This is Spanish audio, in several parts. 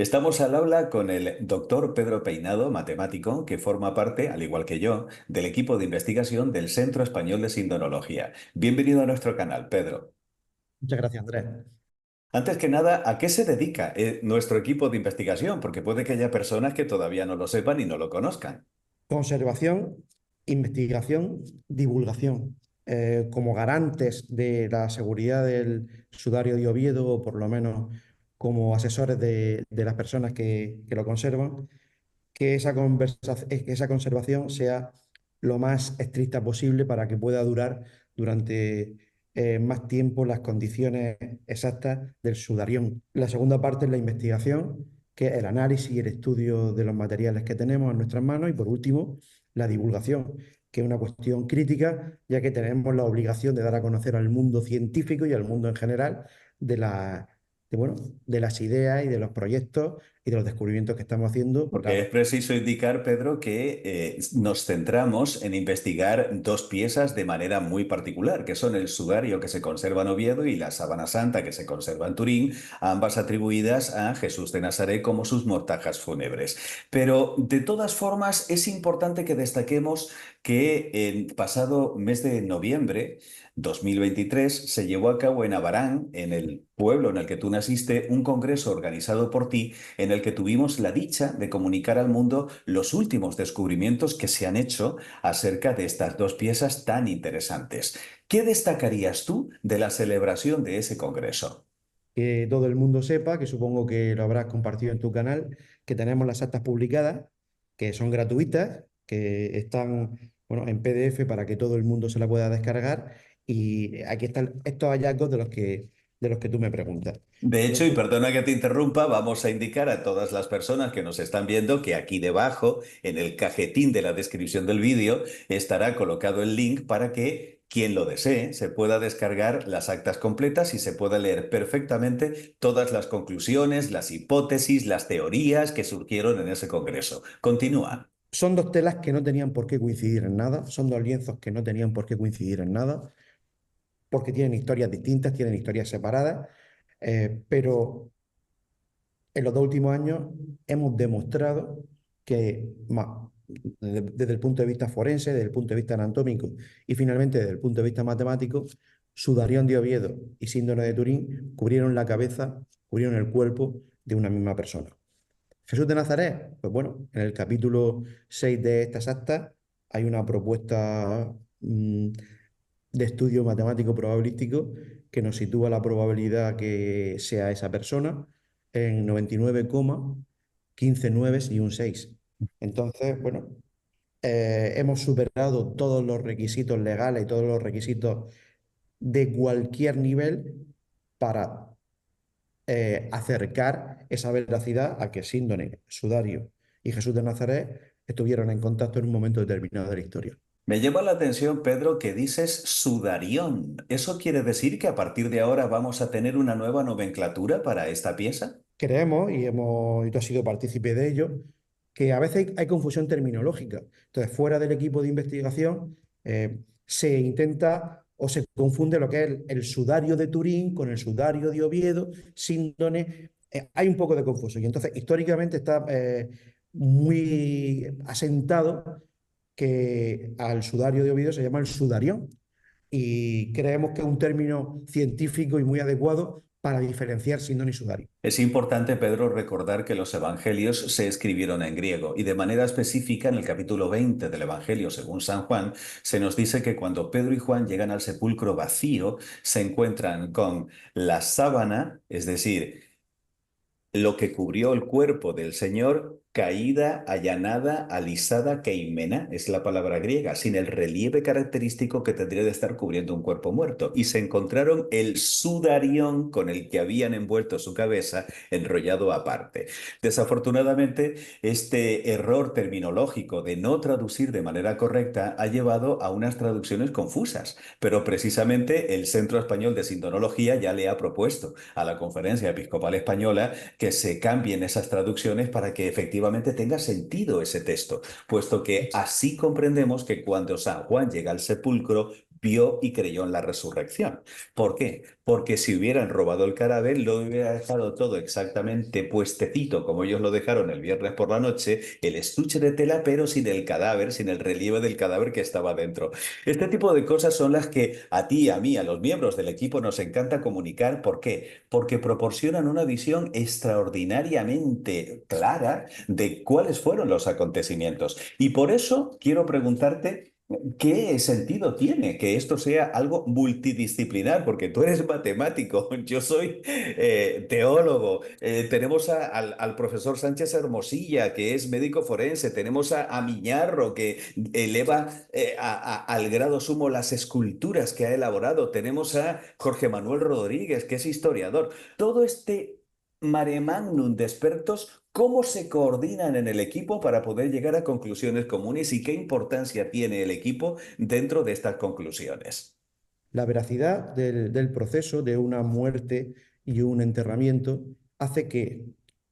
Estamos al habla con el doctor Pedro Peinado, matemático, que forma parte, al igual que yo, del equipo de investigación del Centro Español de Sindonología. Bienvenido a nuestro canal, Pedro. Muchas gracias, Andrés. Antes que nada, ¿a qué se dedica nuestro equipo de investigación? Porque puede que haya personas que todavía no lo sepan y no lo conozcan. Conservación, investigación, divulgación. Como garantes de la seguridad del sudario de Oviedo, o por lo menos como asesores de las personas que lo conservan, que esa conservación sea lo más estricta posible para que pueda durar durante más tiempo las condiciones exactas del sudarión. La segunda parte es la investigación, que es el análisis y el estudio de los materiales que tenemos en nuestras manos. Y por último, la divulgación, que es una cuestión crítica, ya que tenemos la obligación de dar a conocer al mundo científico y al mundo en general de bueno, de las ideas y de los proyectos y de los descubrimientos que estamos haciendo, Porque es dado. preciso indicar, Pedro, que nos centramos en investigar dos piezas de manera muy particular, que son el sudario que se conserva en Oviedo y la sábana santa que se conserva en Turín, ambas atribuidas a Jesús de Nazaret como sus mortajas fúnebres. Pero de todas formas es importante que destaquemos que el pasado mes de noviembre 2023 se llevó a cabo en Abarán, en el pueblo en el que tú naciste, un congreso organizado por ti en el que tuvimos la dicha de comunicar al mundo los últimos descubrimientos que se han hecho acerca de estas dos piezas tan interesantes. ¿Qué destacarías tú de la celebración de ese congreso? Que todo el mundo sepa, que supongo que lo habrás compartido en tu canal, que tenemos las actas publicadas, que son gratuitas, que están, bueno, en PDF para que todo el mundo se la pueda descargar. Y aquí están estos hallazgos de los que tú me preguntas. De hecho, y Entonces, perdona que te interrumpa, vamos a indicar a todas las personas que nos están viendo que aquí debajo, en el cajetín de la descripción del vídeo, estará colocado el link para que quien lo desee se pueda descargar las actas completas y se pueda leer perfectamente todas las conclusiones, las hipótesis, las teorías que surgieron en ese congreso. Continúa. son dos telas que no tenían por qué coincidir en nada, son dos lienzos que no tenían por qué coincidir en nada, porque tienen historias distintas, tienen historias separadas, pero en los 2 últimos años hemos demostrado que, desde el punto de vista forense, desde el punto de vista anatómico y finalmente desde el punto de vista matemático, Sudarión de Oviedo y Síndrome de Turín cubrieron la cabeza, cubrieron el cuerpo de una misma persona. Jesús de Nazaret, pues bueno, en el capítulo 6 de estas actas hay una propuesta de estudio matemático probabilístico que nos sitúa la probabilidad que sea esa persona en 99,15 nueves y un 6. Entonces, bueno, hemos superado todos los requisitos legales y todos los requisitos de cualquier nivel para acercar esa veracidad a que Síndone, Sudario y Jesús de Nazaret estuvieron en contacto en un momento determinado de la historia. Me llama la atención, Pedro, que dices sudarión. ¿Eso quiere decir que a partir de ahora vamos a tener una nueva nomenclatura para esta pieza? Creemos, y tú has sido partícipe de ello, que a veces hay confusión terminológica. Entonces, fuera del equipo de investigación, se intenta o se confunde lo que es el sudario de Turín con el sudario de Oviedo, síndone. Hay un poco de confusión. Y entonces, históricamente está muy asentado que al sudario de Oviedo se llama el sudarión. Y creemos que es un término científico y muy adecuado para diferenciar síndone y sudario. Es importante, Pedro, recordar que los evangelios se escribieron en griego y de manera específica en el capítulo 20 del Evangelio según San Juan se nos dice que cuando Pedro y Juan llegan al sepulcro vacío se encuentran con la sábana, es decir, lo que cubrió el cuerpo del Señor, caída, allanada, alisada, keimena, es la palabra griega, sin el relieve característico que tendría de estar cubriendo un cuerpo muerto. Y se encontraron el sudarión con el que habían envuelto su cabeza, enrollado aparte. Desafortunadamente, este error terminológico de no traducir de manera correcta ha llevado a unas traducciones confusas, pero precisamente el Centro Español de Sindonología ya le ha propuesto a la Conferencia Episcopal Española que se cambien esas traducciones para que efectivamente tenga sentido ese texto, puesto que así comprendemos que cuando San Juan llega al sepulcro, vio y creyó en la resurrección. ¿Por qué? Porque si hubieran robado el cadáver, lo hubiera dejado todo exactamente puestecito, como ellos lo dejaron el viernes por la noche, el estuche de tela, pero sin el cadáver, sin el relieve del cadáver que estaba dentro. Este tipo de cosas son las que a ti, a mí, a los miembros del equipo nos encanta comunicar. ¿Por qué? Porque proporcionan una visión extraordinariamente clara de cuáles fueron los acontecimientos. Y por eso quiero preguntarte, ¿qué sentido tiene que esto sea algo multidisciplinar? Porque tú eres matemático, yo soy teólogo, tenemos al profesor Sánchez Hermosilla, que es médico forense, tenemos a Miñarro, que eleva al grado sumo las esculturas que ha elaborado, tenemos a Jorge Manuel Rodríguez, que es historiador. Todo este mare magnum de expertos, ¿cómo se coordinan en el equipo para poder llegar a conclusiones comunes y qué importancia tiene el equipo dentro de estas conclusiones? La veracidad del proceso de una muerte y un enterramiento hace que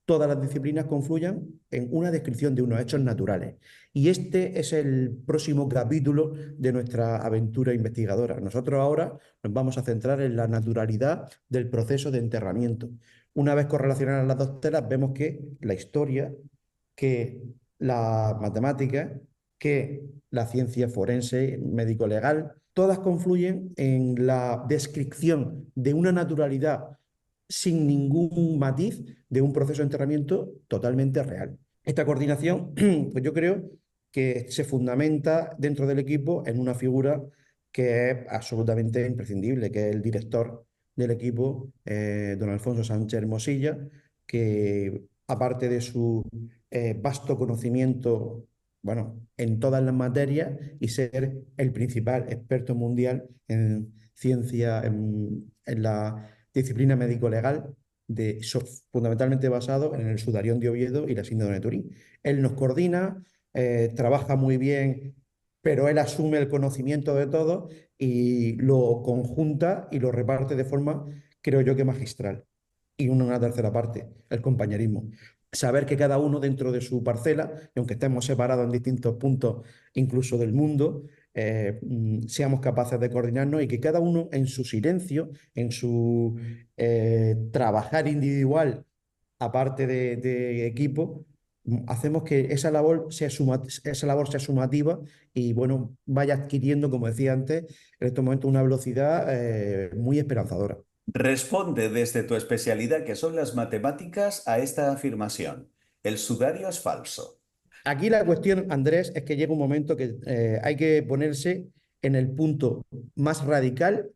todas las disciplinas confluyan en una descripción de unos hechos naturales. Y este es el próximo capítulo de nuestra aventura investigadora. Nosotros ahora nos vamos a centrar en la naturalidad del proceso de enterramiento. Una vez correlacionadas las dos telas, vemos que la historia, que la matemática, que la ciencia forense, médico-legal, todas confluyen en la descripción de una naturalidad sin ningún matiz de un proceso de enterramiento totalmente real. Esta coordinación, pues yo creo que se fundamenta dentro del equipo en una figura que es absolutamente imprescindible, que es el director del equipo, don Alfonso Sánchez Hermosilla, que aparte de su vasto conocimiento, bueno, en todas las materias y ser el principal experto mundial en ciencia, en la disciplina médico-legal, fundamentalmente basado en el Sudarión de Oviedo y la síndrome de Turín. Él nos coordina, trabaja muy bien, pero él asume el conocimiento de todo y lo conjunta y lo reparte de forma, creo yo, que magistral. Y una tercera parte, el compañerismo. Saber que cada uno dentro de su parcela, y aunque estemos separados en distintos puntos incluso del mundo, seamos capaces de coordinarnos y que cada uno en su silencio, en su trabajar individual, aparte de equipo, hacemos que esa labor sea sumativa y bueno, vaya adquiriendo, como decía antes, en estos momentos una velocidad muy esperanzadora. Responde desde tu especialidad, que son las matemáticas, a esta afirmación. El sudario es falso. Aquí la cuestión, Andrés, es que llega un momento que hay que ponerse en el punto más radical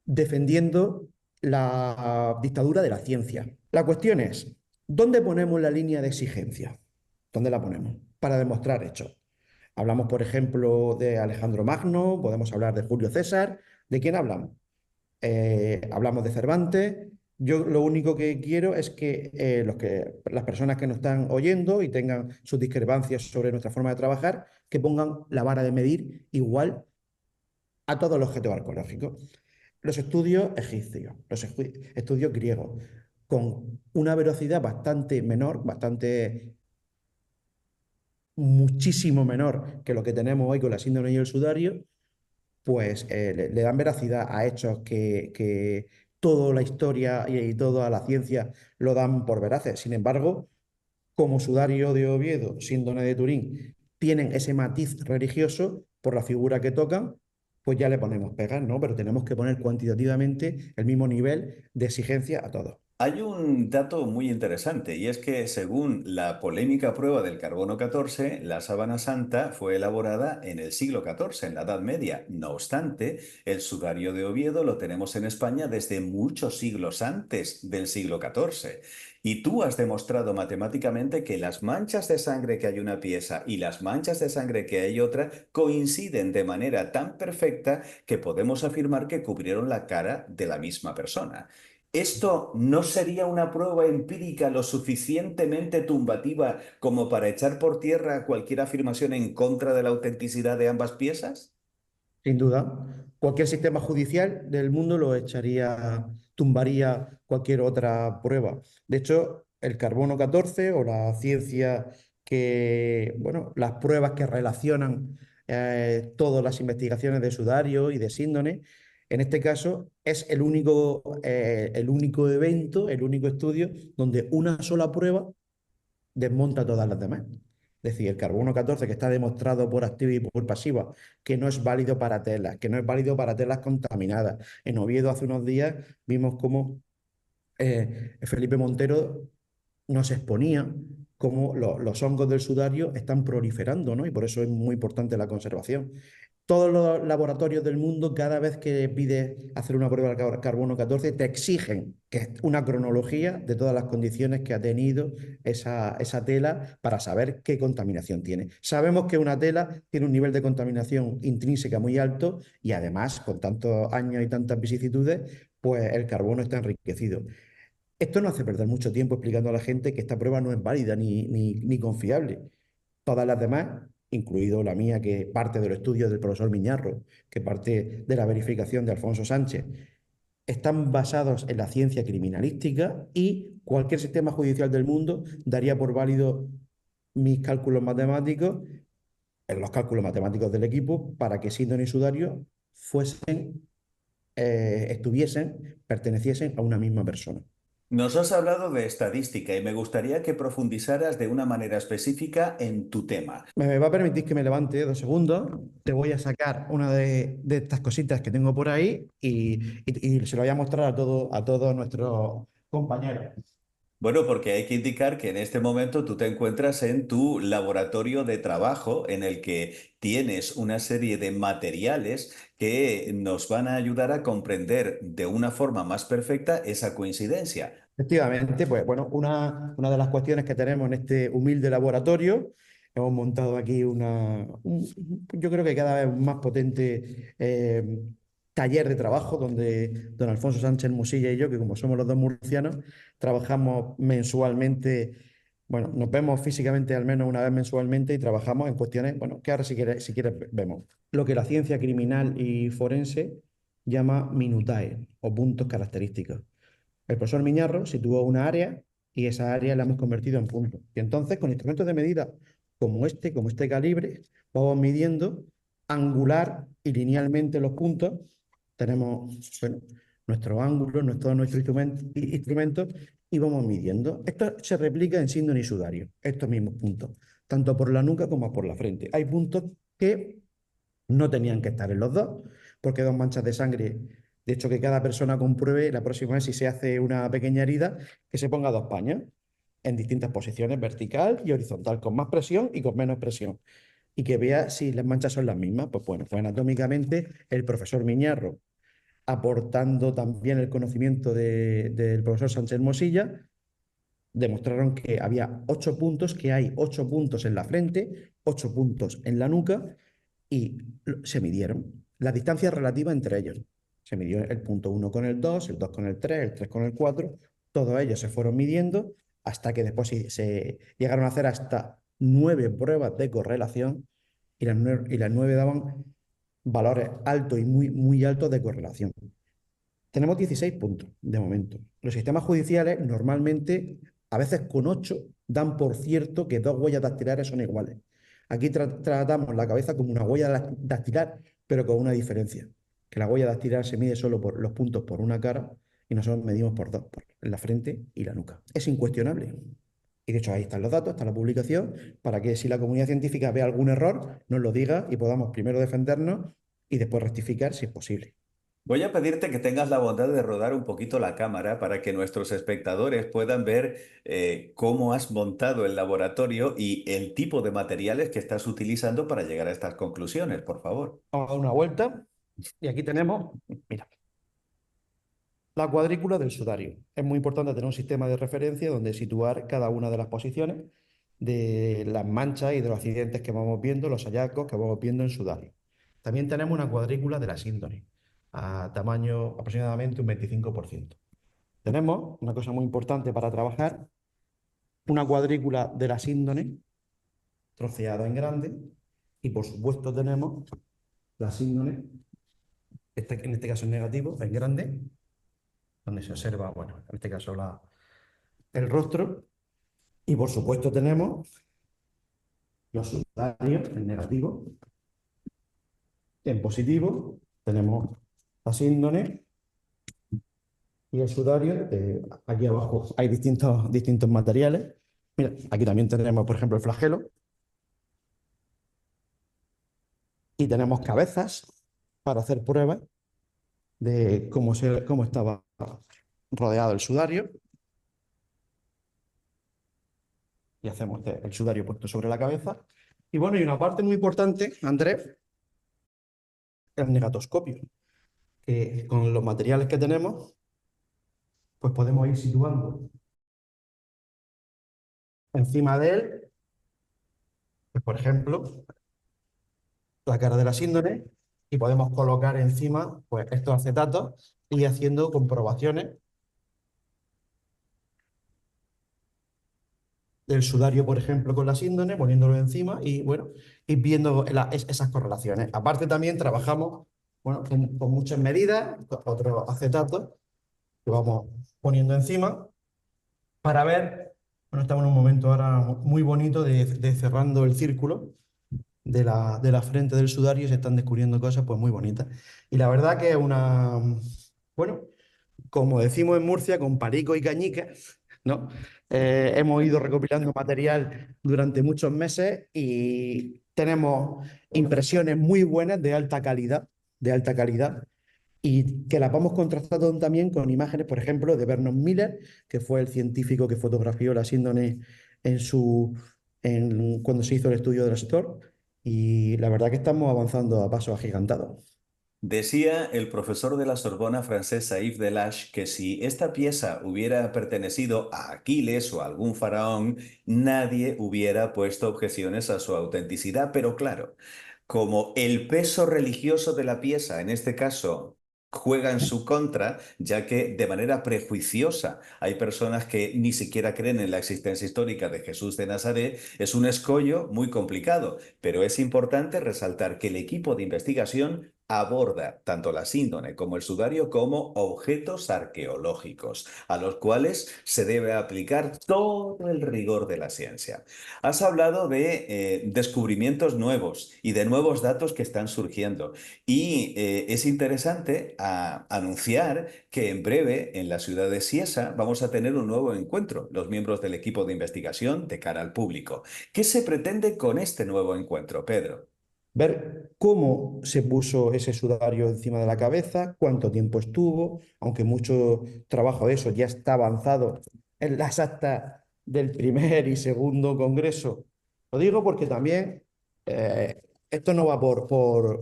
defendiendo la dictadura de la ciencia. La cuestión es, ¿dónde ponemos la línea de exigencia? ¿Dónde la ponemos? Para demostrar hechos. Hablamos, por ejemplo, de Alejandro Magno, podemos hablar de Julio César. ¿De quién hablamos? Hablamos de Cervantes. Yo lo único que quiero es que las personas que nos están oyendo y tengan sus discrepancias sobre nuestra forma de trabajar, que pongan la vara de medir igual a todos los objetos arqueológicos. Los estudios egipcios, los estudios griegos, con una velocidad bastante menor, muchísimo menor que lo que tenemos hoy con la síndrome y el sudario, pues le dan veracidad a hechos que toda la historia y toda la ciencia lo dan por veraces. Sin embargo, como Sudario de Oviedo, síndrome de Turín, tienen ese matiz religioso por la figura que tocan, pues ya le ponemos pegas, ¿no? Pero tenemos que poner cuantitativamente el mismo nivel de exigencia a todos. Hay un dato muy interesante y es que según la polémica prueba del carbono 14, la sábana santa fue elaborada en el siglo XIV, en la Edad Media. No obstante, el sudario de Oviedo lo tenemos en España desde muchos siglos antes del siglo XIV. Y tú has demostrado matemáticamente que las manchas de sangre que hay una pieza y las manchas de sangre que hay otra coinciden de manera tan perfecta que podemos afirmar que cubrieron la cara de la misma persona. ¿Esto no sería una prueba empírica lo suficientemente tumbativa como para echar por tierra cualquier afirmación en contra de la autenticidad de ambas piezas? Sin duda, cualquier sistema judicial del mundo lo echaría, tumbaría cualquier otra prueba. De hecho, el carbono 14 o la ciencia que, bueno, las pruebas que relacionan todas las investigaciones de sudario y de síndrome. En este caso es el único evento, el único estudio donde una sola prueba desmonta todas las demás. Es decir, el carbono 14 que está demostrado por activa y por pasiva que no es válido para telas, que no es válido para telas contaminadas. En Oviedo hace unos días vimos cómo Felipe Montero nos exponía cómo los hongos del sudario están proliferando, ¿no? Y por eso es muy importante la conservación. Todos los laboratorios del mundo, cada vez que pides hacer una prueba de carbono 14, te exigen que es una cronología de todas las condiciones que ha tenido esa tela para saber qué contaminación tiene. Sabemos que una tela tiene un nivel de contaminación intrínseca muy alto y además, con tantos años y tantas vicisitudes, pues el carbono está enriquecido. Esto no hace perder mucho tiempo explicando a la gente que esta prueba no es válida ni confiable. Todas las demás, incluido la mía, que parte del estudio del profesor Miñarro, que parte de la verificación de Alfonso Sánchez, están basados en la ciencia criminalística y cualquier sistema judicial del mundo daría por válido mis cálculos matemáticos, en los cálculos matemáticos del equipo, para que Síndone y Sudario perteneciesen a una misma persona. Nos has hablado de estadística y me gustaría que profundizaras de una manera específica en tu tema. Me va a permitir que me levante 2 segundos. Te voy a sacar una de estas cositas que tengo por ahí y se lo voy a mostrar a todos nuestros compañeros. Bueno, porque hay que indicar que en este momento tú te encuentras en tu laboratorio de trabajo en el que tienes una serie de materiales que nos van a ayudar a comprender de una forma más perfecta esa coincidencia. Efectivamente, pues bueno, una de las cuestiones que tenemos en este humilde laboratorio, hemos montado aquí yo creo que cada vez más potente taller de trabajo donde don Alfonso Sánchez Musilla y yo, que como somos los dos murcianos, trabajamos mensualmente, bueno, nos vemos físicamente al menos una vez mensualmente y trabajamos en cuestiones, bueno, que ahora si quieres vemos. Lo que la ciencia criminal y forense llama minutae o puntos característicos. El profesor Miñarro situó una área y esa área la hemos convertido en puntos. Y entonces, con instrumentos de medida como este calibre, vamos midiendo angular y linealmente los puntos. Tenemos, bueno, nuestros ángulos, todos nuestros instrumentos y vamos midiendo. Esto se replica en síndrome y sudario, estos mismos puntos, tanto por la nuca como por la frente. Hay puntos que no tenían que estar en los dos, porque dos manchas de sangre, de hecho que cada persona compruebe la próxima vez si se hace una pequeña herida, que se ponga dos paños en distintas posiciones, vertical y horizontal, con más presión y con menos presión, y que vea si las manchas son las mismas. Pues bueno, pues anatómicamente el profesor Miñarro, aportando también el conocimiento del profesor Sánchez Mosilla, demostraron que había 8 puntos, que hay 8 puntos en la frente, 8 puntos en la nuca y se midieron la distancia relativa entre ellos. Se midió el punto 1 con el 2, el 2 con el 3, el 3 con el 4. Todos ellos se fueron midiendo hasta que después se llegaron a hacer hasta 9 pruebas de correlación y las 9 daban valores altos y muy, muy altos de correlación. Tenemos 16 puntos de momento. Los sistemas judiciales normalmente, a veces con 8, dan por cierto que dos huellas dactilares son iguales. Aquí tratamos la cabeza como una huella dactilar, pero con una diferencia, que la huella dactilar se mide solo por los puntos por una cara y nosotros medimos por dos, por la frente y la nuca. Es incuestionable. Y de hecho ahí están los datos, está la publicación, para que si la comunidad científica ve algún error, nos lo diga y podamos primero defendernos y después rectificar si es posible. Voy a pedirte que tengas la bondad de rodar un poquito la cámara para que nuestros espectadores puedan ver cómo has montado el laboratorio y el tipo de materiales que estás utilizando para llegar a estas conclusiones, por favor. Vamos a dar una vuelta y aquí tenemos, mira, la cuadrícula del sudario. Es muy importante tener un sistema de referencia donde situar cada una de las posiciones de las manchas y de los accidentes que vamos viendo, los hallazgos que vamos viendo en sudario. También tenemos una cuadrícula de la síndrome, a tamaño aproximadamente un 25%. Tenemos una cosa muy importante para trabajar, una cuadrícula de la síndrome troceada en grande y por supuesto tenemos la síndrome, en este caso en negativo, en grande, donde se observa, bueno, en este caso el rostro, y por supuesto tenemos los sudarios en negativo, En positivo tenemos la síndone y el sudario. Aquí abajo hay distintos materiales. Mira, aquí también tenemos, por ejemplo, el flagelo y tenemos cabezas para hacer pruebas de cómo estaba rodeado el sudario. Y hacemos el sudario puesto sobre la cabeza. Y bueno, y una parte muy importante, Andrés, el negatoscopio, que con los materiales que tenemos, pues podemos ir situando encima de él, pues, por ejemplo, la cara de la síndrome, y podemos colocar encima pues, estos acetatos y haciendo comprobaciones del sudario, por ejemplo, con la síndrome, poniéndolo encima y bueno, ir viendo esas correlaciones. Aparte también trabajamos bueno, con muchas medidas, con otros acetatos que vamos poniendo encima para ver, bueno, estamos en un momento ahora muy bonito de cerrando el círculo de la frente del sudario y se están descubriendo cosas pues muy bonitas. Y la verdad que es bueno, como decimos en Murcia, con palico y cañica, ¿no? Hemos ido recopilando material durante muchos meses y tenemos impresiones muy buenas de alta calidad, y que las vamos contrastando también con imágenes, por ejemplo, de Vernon Miller, que fue el científico que fotografió la síndrome cuando se hizo el estudio del sector, y la verdad que estamos avanzando a pasos agigantados. Decía el profesor de la Sorbona francés Saïf Delage que si esta pieza hubiera pertenecido a Aquiles o a algún faraón, nadie hubiera puesto objeciones a su autenticidad. Pero claro, como el peso religioso de la pieza, en este caso, juega en su contra, ya que de manera prejuiciosa hay personas que ni siquiera creen en la existencia histórica de Jesús de Nazaret, es un escollo muy complicado. Pero es importante resaltar que el equipo de investigación aborda tanto la síndone como el sudario como objetos arqueológicos, a los cuales se debe aplicar todo el rigor de la ciencia. Has hablado de descubrimientos nuevos y de nuevos datos que están surgiendo. Y es interesante anunciar que en breve en la ciudad de Cieza vamos a tener un nuevo encuentro, los miembros del equipo de investigación de cara al público. ¿Qué se pretende con este nuevo encuentro, Pedro? Ver cómo se puso ese sudario encima de la cabeza, cuánto tiempo estuvo, aunque mucho trabajo de eso ya está avanzado en las actas del primer y segundo congreso. Lo digo porque también esto no va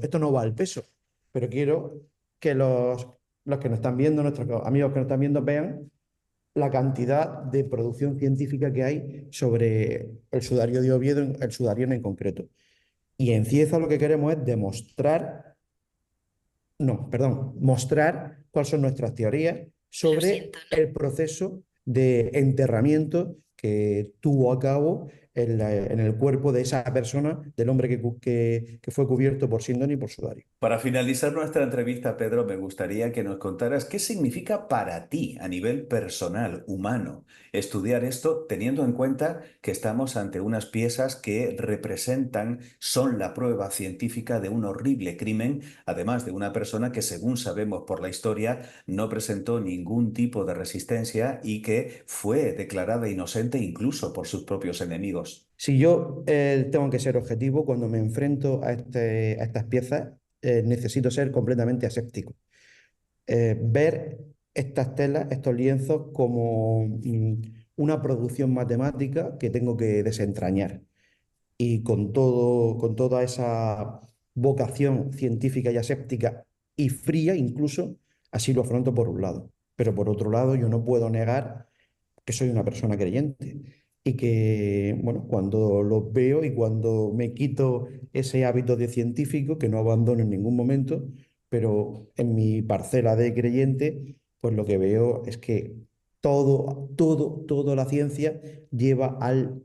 esto no va al peso, pero quiero que los que nos están viendo, nuestros amigos que nos están viendo, vean la cantidad de producción científica que hay sobre el sudario de Oviedo, el sudario en concreto. Y en Cieza lo que queremos es demostrar, no, perdón, mostrar cuáles son nuestras teorías sobre el proceso de enterramiento que tuvo a cabo en el cuerpo de esa persona, del hombre que fue cubierto por síndrome y por sudario. Para finalizar nuestra entrevista, Pedro, me gustaría que nos contaras qué significa para ti a nivel personal, humano, estudiar esto teniendo en cuenta que estamos ante unas piezas que representan, son la prueba científica de un horrible crimen, además de una persona que, según sabemos por la historia, no presentó ningún tipo de resistencia y que fue declarada inocente incluso por sus propios enemigos. Si yo tengo que ser objetivo cuando me enfrento a estas piezas, necesito ser completamente aséptico. Ver estas telas, estos lienzos, como una producción matemática que tengo que desentrañar. Y con toda esa vocación científica y aséptica y fría incluso, así lo afronto por un lado. Pero por otro lado, yo no puedo negar que soy una persona creyente y que, bueno, cuando los veo y cuando me quito ese hábito de científico, que no abandono en ningún momento, pero en mi parcela de creyente, pues lo que veo es que toda la ciencia lleva al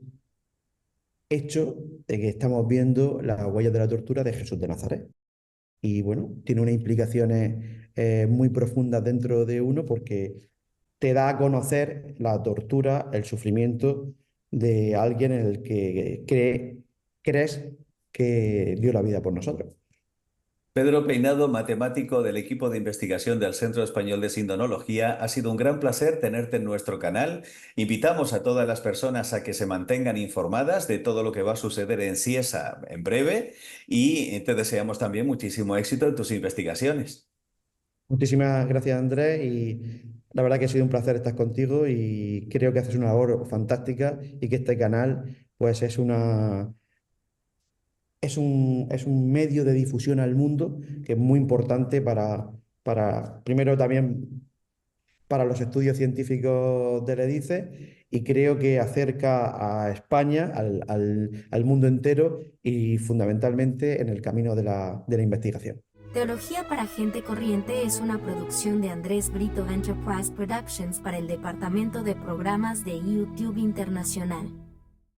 hecho de que estamos viendo las huellas de la tortura de Jesús de Nazaret. Y bueno, tiene unas implicaciones muy profundas dentro de uno porque te da a conocer la tortura, el sufrimiento de alguien en el que crees que dio la vida por nosotros. Pedro Peinado, matemático del equipo de investigación del Centro Español de Sindonología, ha sido un gran placer tenerte en nuestro canal. Invitamos a todas las personas a que se mantengan informadas de todo lo que va a suceder en Ciesa en breve y te deseamos también muchísimo éxito en tus investigaciones. Muchísimas gracias, Andrés, y la verdad que ha sido un placer estar contigo y creo que haces una labor fantástica y que este canal pues es un medio de difusión al mundo que es muy importante primero también para los estudios científicos del EDICE y creo que acerca a España al mundo entero y fundamentalmente en el camino de la investigación. Teología para Gente Corriente es una producción de Andrés Brito Enterprise Productions para el Departamento de Programas de YouTube Internacional.